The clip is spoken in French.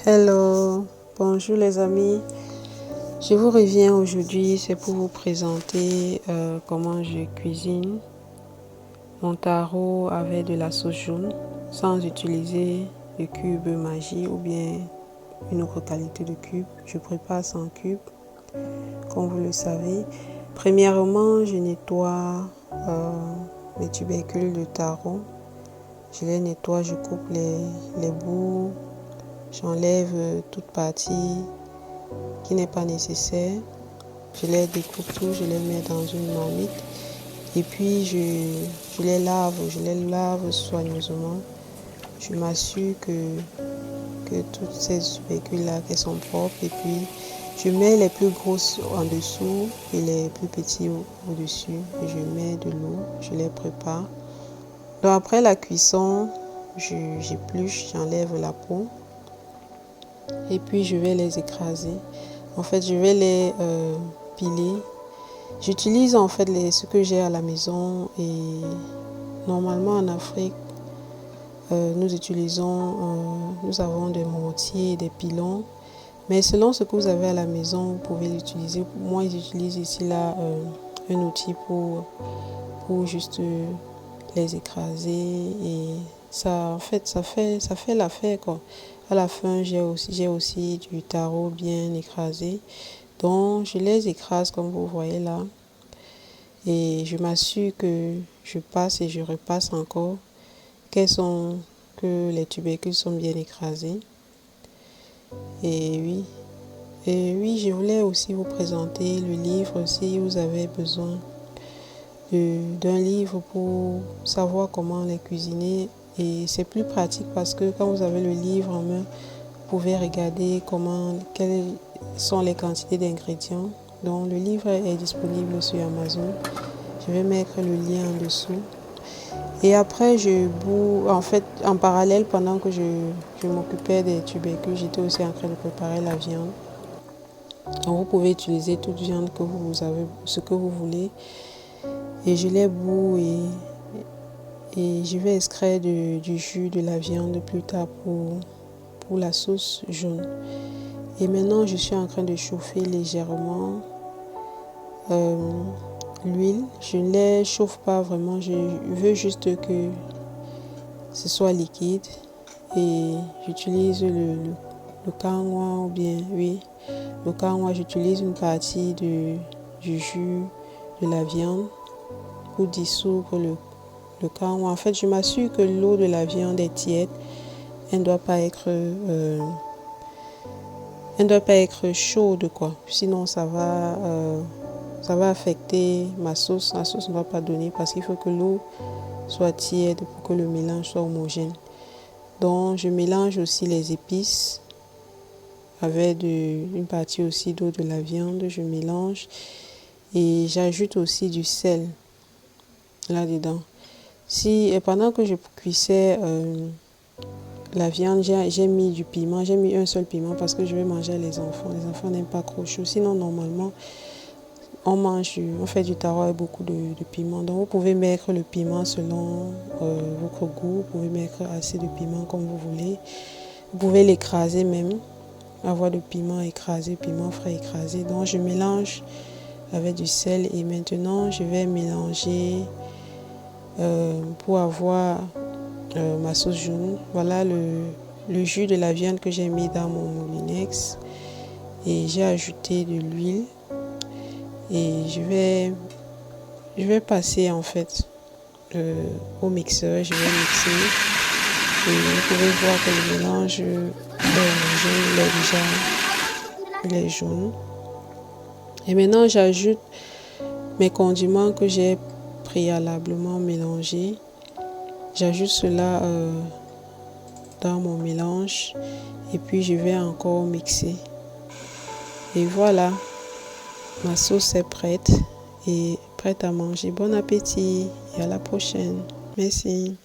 Hello, bonjour les amis. Je vous reviens aujourd'hui, c'est pour vous présenter comment je cuisine mon taro avec de la sauce jaune sans utiliser le cube Maggi ou bien une autre qualité de cube. Je prépare sans cube, comme vous le savez. Premièrement, je nettoie mes tubercules de taro. Je les nettoie, je coupe les bouts. J'enlève toute partie qui n'est pas nécessaire. Je les découpe tout, je les mets dans une marmite. Et puis je les lave soigneusement. Je m'assure que toutes ces tubercules-là qu'elles sont propres. Et puis je mets les plus grosses en dessous et les plus petits au-dessus. Et je mets de l'eau, je les prépare. Donc après la cuisson, j'épluche, j'enlève la peau. Et puis je vais les écraser. En fait, je vais les piler. J'utilise en fait ce que j'ai à la maison. Et normalement en Afrique, nous avons des mortiers, des pilons. Mais selon ce que vous avez à la maison, vous pouvez l'utiliser. Moi, j'utilise ici là un outil pour juste les écraser. Et ça, en fait, ça fait l'affaire quoi. À la fin, j'ai aussi du taro bien écrasé. Donc, je les écrase comme vous voyez là. Et je m'assure que je passe et je repasse encore. Que les tubercules sont bien écrasés. Et oui, je voulais aussi vous présenter le livre si vous avez besoin d'un livre pour savoir comment les cuisiner. Et c'est plus pratique parce que quand vous avez le livre en main, vous pouvez regarder quelles sont les quantités d'ingrédients. Donc le livre est disponible sur Amazon. Je vais mettre le lien en dessous. Et après, en parallèle, pendant que je m'occupais des tubercules, j'étais aussi en train de préparer la viande. Donc vous pouvez utiliser toute viande que vous avez, ce que vous voulez. Et je les boue et je vais extraire du jus de la viande plus tard pour la sauce jaune. Et maintenant, je suis en train de chauffer légèrement l'huile. Je ne les chauffe pas vraiment. Je veux juste que ce soit liquide. Et j'utilise le kanwa ou bien, oui, le kanwa. J'utilise une partie du jus de la viande pour dissoudre le kanwa. En fait, je m'assure que l'eau de la viande est tiède. Elle ne doit pas être chaude quoi. Sinon ça va affecter ma sauce. La sauce ne va pas donner parce qu'il faut que l'eau soit tiède pour que le mélange soit homogène. Donc je mélange aussi les épices avec une partie aussi d'eau de la viande. Je mélange et j'ajoute aussi du sel là-dedans. Pendant que je cuisais la viande, j'ai mis du piment. J'ai mis un seul piment parce que je vais manger les enfants. Les enfants n'aiment pas trop chaud. Sinon, normalement, on fait du taro avec beaucoup de piment. Donc, vous pouvez mettre le piment selon votre goût. Vous pouvez mettre assez de piment comme vous voulez. Vous pouvez l'écraser même. Avoir du piment écrasé, piment frais écrasé. Donc, je mélange avec du sel. Et maintenant, je vais mélanger pour avoir ma sauce jaune. Voilà le jus de la viande que j'ai mis dans mon moulinex et j'ai ajouté de l'huile et je vais passer en fait au mixeur. Je vais mixer et vous pouvez voir que le mélange il est jaune. Et maintenant j'ajoute mes condiments que j'ai préalablement mélangés. J'ajoute cela dans mon mélange et puis je vais encore mixer. Et voilà, ma sauce est prête et prête à manger. Bon appétit et à la prochaine. Merci.